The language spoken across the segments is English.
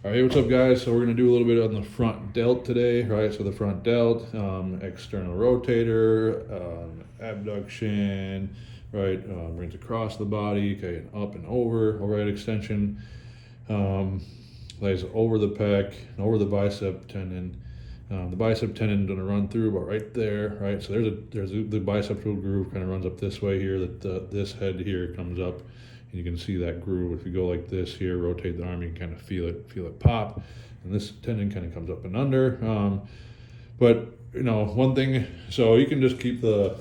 All right, what's up, guys? So we're gonna do a little bit on the front delt today, right? So the front delt, external rotator, abduction, right? Brings across the body, okay, and up and over, overhead extension, lays over the pec and over the bicep tendon. The bicep tendon gonna run through about right there, right? So the bicepsal groove kind of runs up this way here. That this head here comes up. You can see that groove. If you go like this here, rotate the arm, you can kind of feel it pop. And this tendon kind of comes up and under. But one thing, so you can just keep the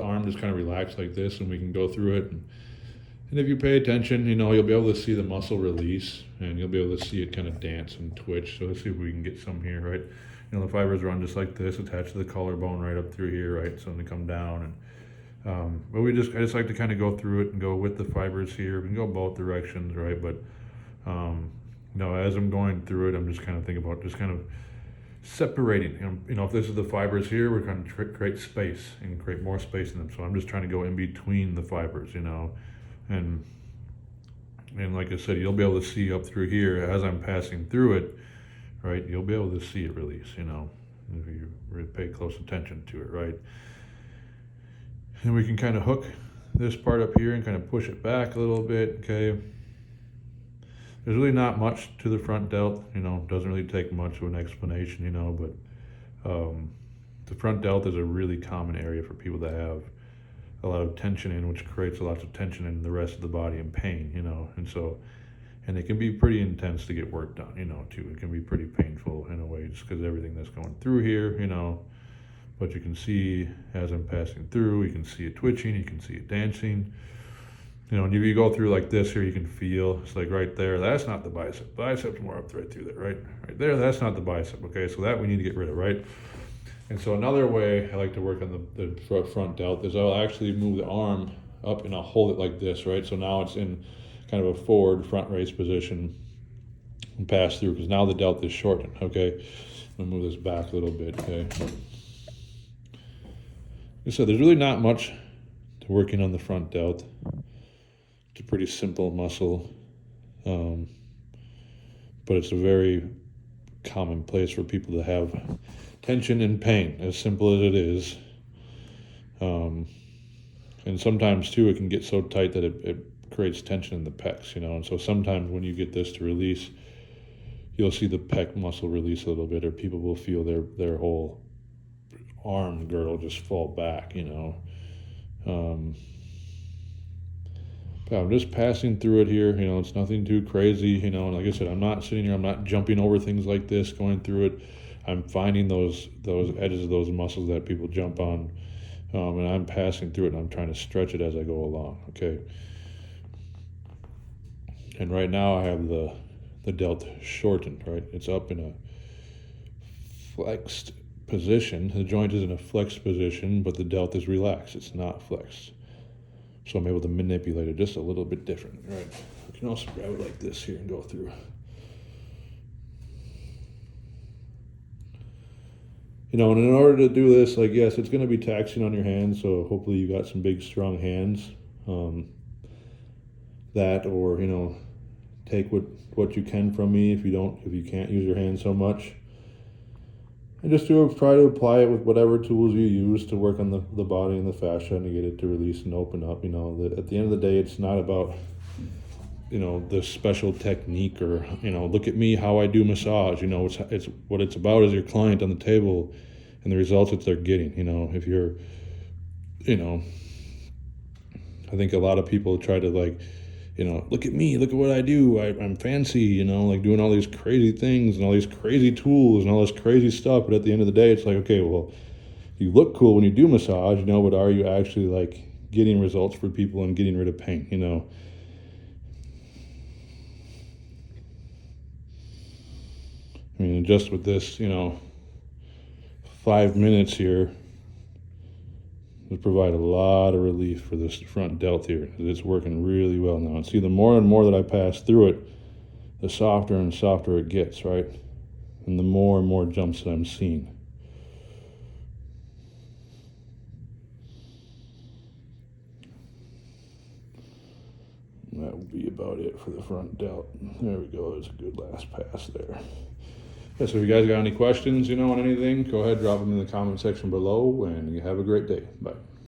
arm just kind of relaxed like this, and we can go through it. And if you pay attention, you'll be able to see the muscle release, and you'll be able to see it kind of dance and twitch. So let's see if we can get some here, right? The fibers run just like this, attached to the collarbone right up through here, right? So they come down and. But I just like to kind of go through it and go with the fibers here. We can go both directions, right? But as I'm going through it, I'm just kind of thinking about just kind of separating. If this is the fibers here, we're going to create space and create more space in them. So I'm just trying to go in between the fibers, and like I said, you'll be able to see up through here as I'm passing through it, right? You'll be able to see it release, if you really pay close attention to it, right? And we can kind of hook this part up here and kind of push it back a little bit, okay? There's really not much to the front delt, doesn't really take much of an explanation, but the front delt is a really common area for people that have a lot of tension in, which creates a lot of tension in the rest of the body and pain, and it can be pretty intense to get work done, too. It can be pretty painful in a way just because everything that's going through here, But you can see as I'm passing through, you can see it twitching, you can see it dancing. And if you go through like this here, you can feel, it's like right there, that's not the bicep. Bicep's more up right through there, right? Right there, that's not the bicep, okay? So that we need to get rid of, right? And so another way I like to work on the front delt is I'll actually move the arm up and I'll hold it like this, right? So now it's in kind of a forward front raise position and pass through, because now the delt is shortened, okay? I'm gonna move this back a little bit, okay? So there's really not much to working on the front delt. It's a pretty simple muscle, but it's a very common place for people to have tension and pain, as simple as it is. And sometimes too, it can get so tight that it creates tension in the pecs, and so sometimes when you get this to release, you'll see the pec muscle release a little bit, or people will feel their whole arm girdle just fall back, but I'm just passing through it here, it's nothing too crazy, and like I said, I'm not sitting here, I'm not jumping over things like this, going through it. I'm finding those edges of those muscles that people jump on, and I'm passing through it, and I'm trying to stretch it as I go along, okay? And right now I have the delt shortened, right? It's up in a flexed position. The joint is in a flexed position, but the delt is relaxed. It's not flexed. So I'm able to manipulate it just a little bit different, right? I can also grab it like this here and go through. And in order to do this, like, yes, it's going to be taxing on your hands, so hopefully you got some big, strong hands. That, or, take what you can from me if you can't use your hands so much. And just try to apply it with whatever tools you use to work on the body and the fascia and to get it to release and open up. At the end of the day, it's not about, this special technique or, look at me, how I do massage. It's what it's about is your client on the table and the results that they're getting. If you're, I think a lot of people try to look at me, look at what I do. I'm fancy, like doing all these crazy things and all these crazy tools and all this crazy stuff. But at the end of the day, it's like, okay, well, you look cool when you do massage, but are you actually getting results for people and getting rid of pain, I mean, just with this, 5 minutes here, will provide a lot of relief for this front delt here. It's working really well now. And see, the more and more that I pass through it, the softer and softer it gets, right? And the more and more jumps that I'm seeing. That will be about it for the front delt. There we go. There's a good last pass there. Yeah, so if you guys got any questions, on anything, go ahead, drop them in the comment section below, and you have a great day. Bye.